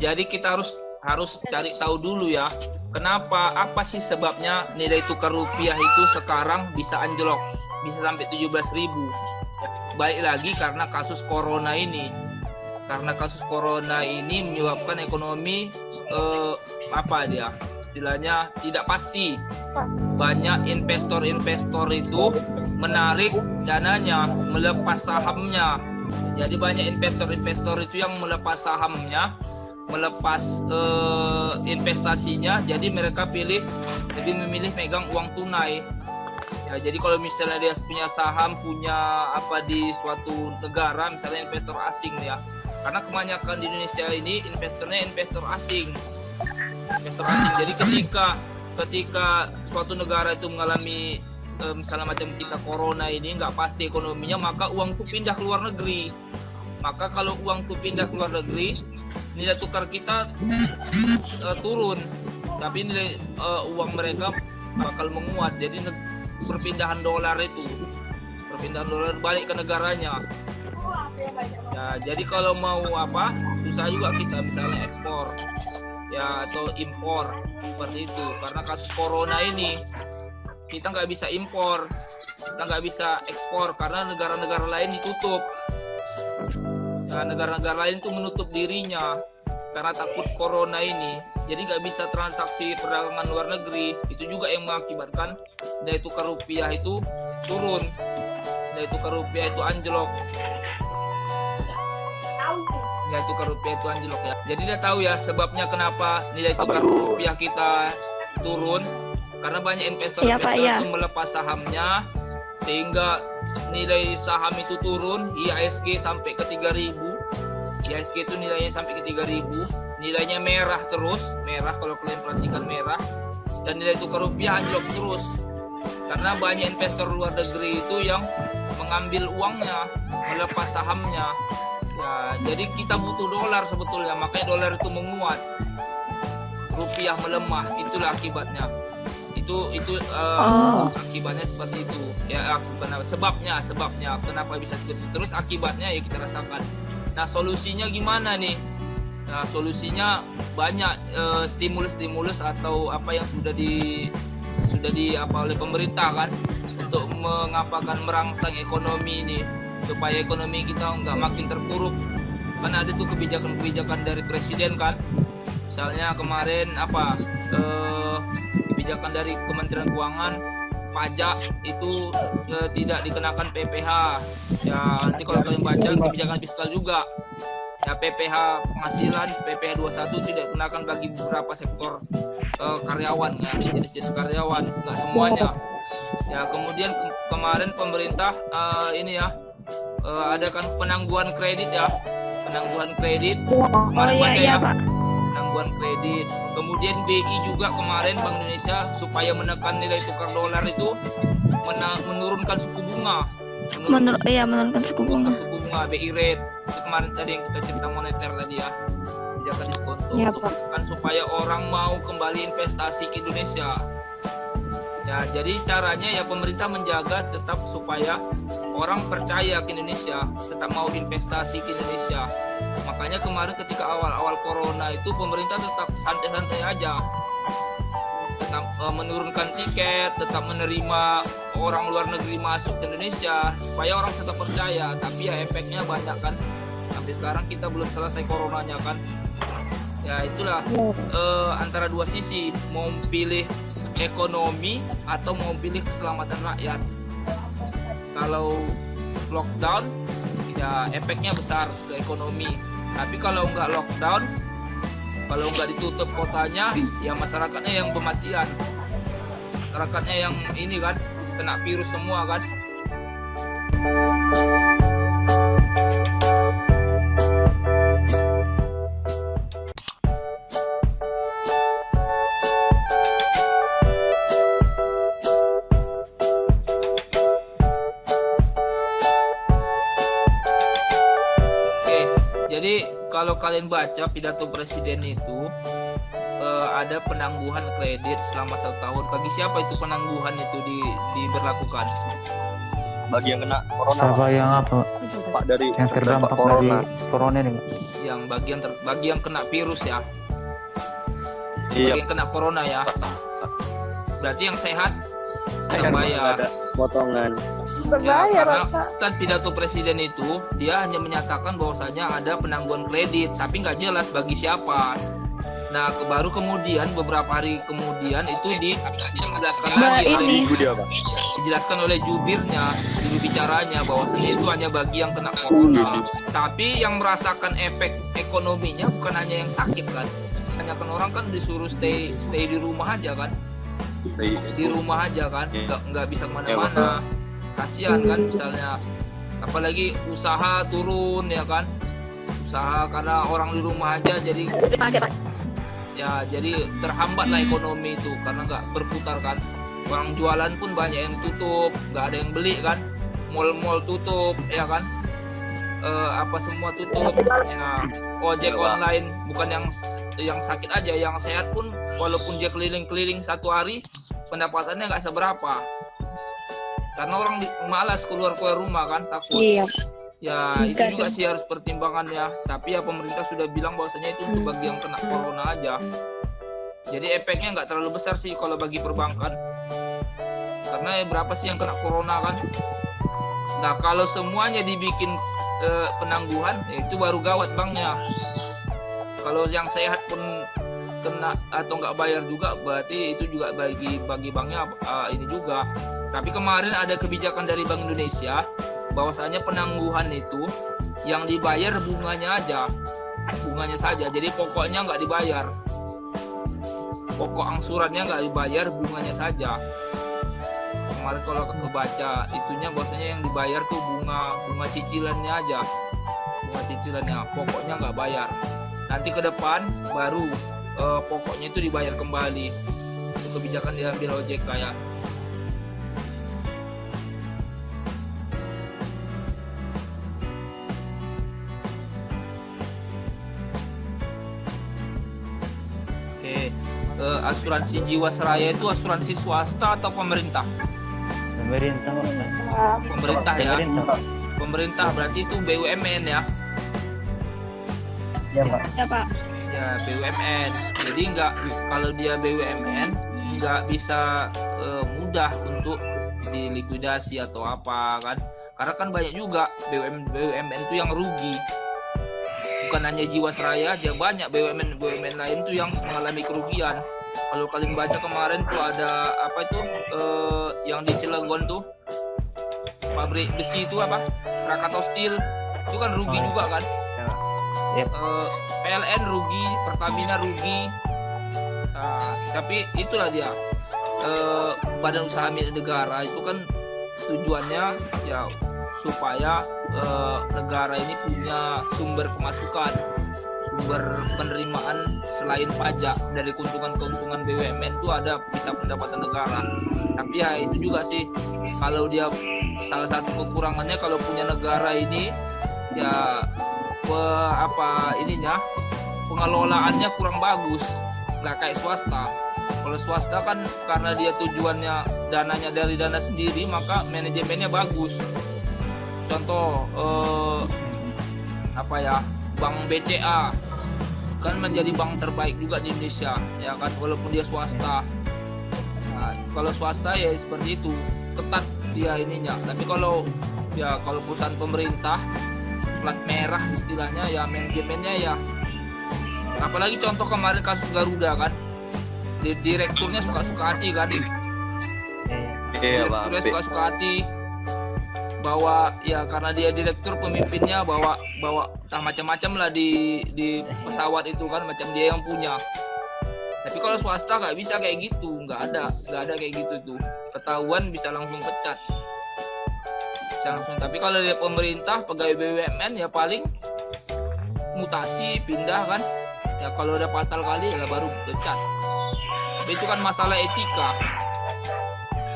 jadi kita harus cari tahu dulu ya, apa sih sebabnya nilai tukar rupiah itu sekarang bisa anjlok, bisa sampai 17.000. Ya, balik lagi karena kasus corona ini. Karena kasus corona ini menyebabkan ekonomi istilahnya tidak pasti. Banyak investor-investor itu menarik dananya, melepas sahamnya. Jadi banyak investor-investor itu yang melepas sahamnya, melepas investasinya. Jadi mereka lebih memilih megang uang tunai. Ya, jadi kalau misalnya dia punya saham, punya di suatu negara, misalnya investor asing ya. Karena kebanyakan di Indonesia ini investornya investor asing. Jadi ketika suatu negara itu mengalami misalnya macam kita corona ini nggak pasti ekonominya, maka uang itu pindah ke luar negeri. Maka kalau uang itu pindah ke luar negeri, nilai tukar kita turun, tapi nilai uang mereka bakal menguat. Jadi perpindahan dolar balik ke negaranya. Ya, jadi kalau mau susah juga kita misalnya ekspor ya atau impor seperti itu. Karena kasus corona ini kita nggak bisa impor, kita nggak bisa ekspor karena negara-negara lain ditutup. Ya, negara-negara lain itu menutup dirinya karena takut corona ini. Jadi nggak bisa transaksi perdagangan luar negeri. Itu juga yang mengakibatkan nilai tukar rupiah itu turun, nilai tukar rupiah itu anjlok. Nilai tukar rupiah itu anjlok ya. Jadi dia tahu ya sebabnya kenapa nilai tukar rupiah kita turun, karena banyak investor-investor itu melepas sahamnya sehingga nilai saham itu turun. IHSG sampai ke 3.000. IHSG itu nilainya sampai ke 3.000. Nilainya merah terus, merah kalau kalian perhatikan merah. Dan nilai tukar rupiah anjlok terus. Karena banyak investor luar negeri itu yang mengambil uangnya, melepas sahamnya. Ya, jadi kita butuh dolar sebetulnya, makanya dolar itu menguat, rupiah melemah, itulah akibatnya. Itu akibatnya seperti itu. Ya, sebabnya kenapa bisa terus, akibatnya ya kita rasakan. Nah, solusinya gimana nih? Nah, solusinya banyak, stimulus atau apa yang sudah di oleh pemerintah kan untuk merangsang ekonomi ini, supaya ekonomi kita nggak makin terpuruk. Karena ada tuh kebijakan dari presiden kan, misalnya kemarin kebijakan dari Kementerian Keuangan, pajak itu tidak dikenakan PPh. Ya, nanti kalau kalian baca kebijakan fiskal juga ya, PPh penghasilan, PPh 21 tidak dikenakan bagi beberapa sektor karyawan ya, jenis-jenis karyawan, nggak semuanya ya. Kemudian kemarin pemerintah ada kan penangguhan kredit ya, penangguhan kredit kemarin penangguhan kredit. Kemudian BI juga kemarin, Bank Indonesia, supaya menekan nilai tukar dolar itu menurunkan suku bunga, menurunkan suku bunga BI rate. Itu kemarin tadi yang kita cerita moneter tadi ya, kebijakan diskonto kan supaya orang mau kembali investasi ke Indonesia. Ya, jadi caranya ya pemerintah menjaga tetap supaya orang percaya ke Indonesia, tetap mau investasi ke Indonesia. Makanya kemarin ketika awal-awal corona itu pemerintah tetap santai-santai aja, tetap menurunkan tiket, tetap menerima orang luar negeri masuk ke Indonesia supaya orang tetap percaya. Tapi ya efeknya banyak kan, sampai sekarang kita belum selesai coronanya kan. Ya itulah antara dua sisi, mau pilih ekonomi atau mau pilih keselamatan rakyat. Kalau lockdown ya efeknya besar ke ekonomi, tapi kalau nggak lockdown, kalau nggak ditutup kotanya, ya masyarakatnya yang bermatian, masyarakatnya yang ini kan kena virus semua kan. Jadi kalau kalian baca pidato presiden itu ada penangguhan kredit selama 1 tahun. Bagi siapa itu penangguhan itu diberlakukan? bagi yang kena corona. Siapa yang apa? Pak dari Yang terdampak corona. dari corona ini, Pak? Yang bagi yang kena virus ya. Iya. Bagi yang kena corona ya. Berarti yang sehat Kan bayar. ada potongan. Ya, karena kan pidato presiden itu dia hanya menyatakan bahwasanya ada penangguhan kredit, tapi nggak jelas bagi siapa. Nah, baru kemudian beberapa hari kemudian itu dijelaskan lagi dijelaskan oleh jubirnya, juru bicaranya bahwasanya itu hanya bagi yang kena corona. Tapi yang merasakan efek ekonominya bukan hanya yang sakit kan. Kebanyakan orang kan disuruh stay di rumah aja kan. Di rumah aja kan, nggak bisa kemana-mana. Kasihan kan, misalnya apalagi usaha turun ya kan, usaha karena orang di rumah aja jadi terhambat lah ekonomi itu karena nggak berputar kan. Orang jualan pun banyak yang tutup, nggak ada yang beli kan, mal-mal tutup ya kan, semua tutup ya. Ojek online bukan yang sakit aja, yang sehat pun walaupun dia keliling-keliling satu hari pendapatannya nggak seberapa. Karena orang malas keluar rumah kan, takut. Iya. Ya itu juga sih harus pertimbangannya. Tapi ya pemerintah sudah bilang bahwasanya itu untuk bagi yang kena corona aja. Jadi efeknya nggak terlalu besar sih kalau bagi perbankan. Karena berapa sih yang kena corona kan? Nah kalau semuanya dibikin penangguhan, itu baru gawat banknya. Kalau yang sehat pun kena atau nggak bayar juga, berarti itu juga bagi banknya ini juga. Tapi kemarin ada kebijakan dari Bank Indonesia bahwasanya penangguhan itu yang dibayar bunganya saja. Jadi pokoknya nggak dibayar, pokok angsurannya nggak dibayar, bunganya saja. Kemarin kalau kebaca itunya bahwasanya yang dibayar tuh bunga cicilannya aja, pokoknya nggak bayar. Nanti ke depan baru pokoknya itu dibayar kembali. Itu kebijakan diambil OJK ya. Asuransi Jiwasraya itu asuransi swasta atau pemerintah? Pemerintah ya. Pemerintah berarti itu BUMN ya? Iya Pak. Ya Pak. Ya BUMN. Jadi kalau dia BUMN nggak bisa mudah untuk dilikuidasi atau apa kan? Karena kan banyak juga BUMN itu yang rugi. Bukan hanya Jiwasraya aja, banyak BUMN lain tuh yang mengalami kerugian. Kalau kalian baca kemarin tuh ada yang di Cilegon tuh pabrik besi itu Krakatau Steel itu kan rugi juga kan. PLN rugi, Pertamina rugi. Tapi itulah dia badan usaha milik negara itu kan tujuannya ya supaya negara ini punya sumber pemasukan, sumber penerimaan selain pajak. Dari keuntungan BUMN itu ada bisa pendapatan negara. Tapi ya itu juga sih, kalau dia salah satu kekurangannya kalau punya negara ini ya pengelolaannya kurang bagus, nggak kayak swasta. Kalau swasta kan karena dia tujuannya dananya dari dana sendiri, maka manajemennya bagus. Contoh Bank BCA kan menjadi bank terbaik juga di Indonesia ya kan, walaupun dia swasta. Nah, kalau swasta ya seperti itu, ketat dia ininya. Tapi kalau perusahaan pemerintah plat merah istilahnya ya, manajemennya ya, apalagi contoh kemarin kasus Garuda kan, direkturnya suka-suka hati kan. Direkturnya suka-suka hati bahwa ya karena dia direktur, pemimpinnya bawa entah macam-macam lah di pesawat itu kan, macam dia yang punya. Tapi kalau swasta nggak bisa kayak gitu, nggak ada kayak gitu tuh, ketahuan bisa langsung pecat, bisa langsung. Tapi kalau dia pemerintah, pegawai BUMN ya paling mutasi, pindah kan ya, kalau udah fatal kali ya baru pecat. Tapi itu kan masalah etika.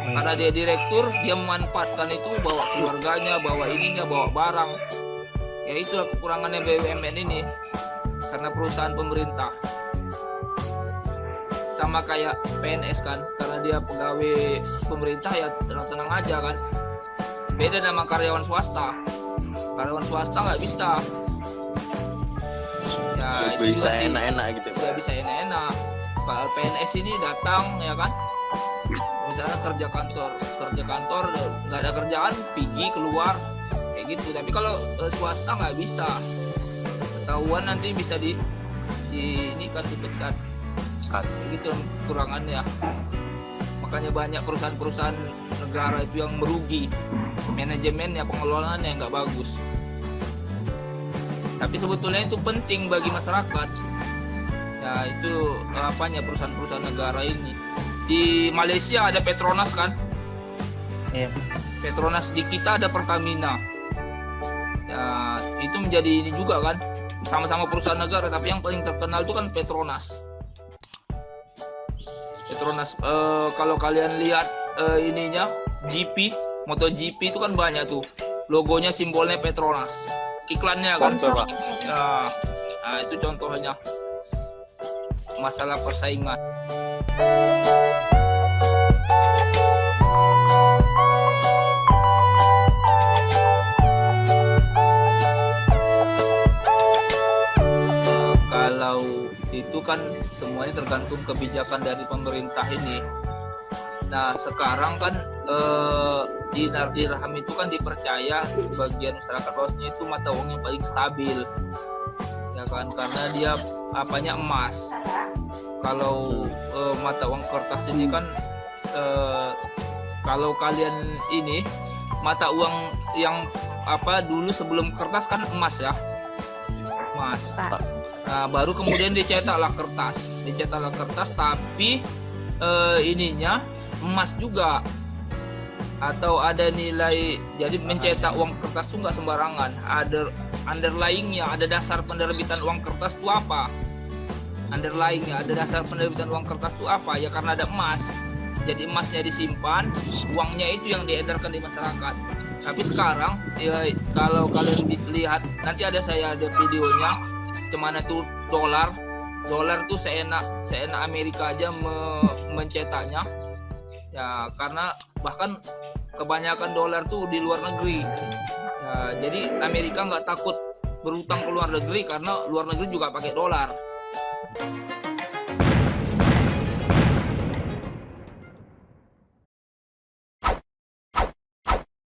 Karena dia direktur, dia memanfaatkan itu, bawa keluarganya, bawa ininya, bawa barang. Ya itulah kekurangannya BUMN ini, karena perusahaan pemerintah. Sama kayak PNS kan, karena dia pegawai pemerintah ya tenang-tenang aja kan. Beda sama karyawan swasta. Karyawan swasta nggak bisa. Ya, itu Bisa juga sih. enak-enak gitu. Nggak bisa enak-enak. Kalau PNS ini datang ya kan, misalnya kerja kantor nggak ada kerjaan, pergi keluar kayak gitu. Tapi kalau swasta nggak bisa, ketahuan nanti bisa ini kan dipecat. Gitu kurangannya. Makanya banyak perusahaan-perusahaan negara itu yang merugi, manajemennya, pengelolaannya nggak bagus. Tapi sebetulnya itu penting bagi masyarakat. Ya itu apanya perusahaan-perusahaan negara ini. Di Malaysia ada Petronas kan? Iya. Petronas, di kita ada Pertamina. Ya itu menjadi ini juga kan, sama-sama perusahaan negara, tapi yang paling terkenal itu kan Petronas. Kalau kalian lihat ininya GP, MotoGP itu kan banyak tuh logonya, simbolnya Petronas, iklannya kan. Nah, itu contohnya masalah persaingan. Kalau itu kan semuanya tergantung kebijakan dari pemerintah ini. Nah sekarang kan dinar dirham itu kan dipercaya sebagian masyarakat bahwasanya itu mata uang yang paling stabil, ya kan, karena dia apanya emas. Kalau mata uang kertas ini kan kalau kalian ini mata uang yang dulu sebelum kertas kan emas ya, emas. Nah, baru kemudian dicetaklah kertas, tapi ininya emas juga, atau ada nilai. Jadi mencetak uang kertas itu nggak sembarangan, ada underlyingnya, ada dasar penerbitan uang kertas itu apa? Underlyingnya, ada dasar penerbitan uang kertas itu apa? Ya karena ada emas, jadi emasnya disimpan, uangnya itu yang diedarkan di masyarakat. Tapi sekarang ya, kalau kalian lihat nanti ada videonya. Kemana tuh dolar tuh seenak Amerika aja mencetaknya ya, karena bahkan kebanyakan dolar tuh di luar negeri ya, jadi Amerika nggak takut berutang ke luar negeri karena luar negeri juga pakai dolar.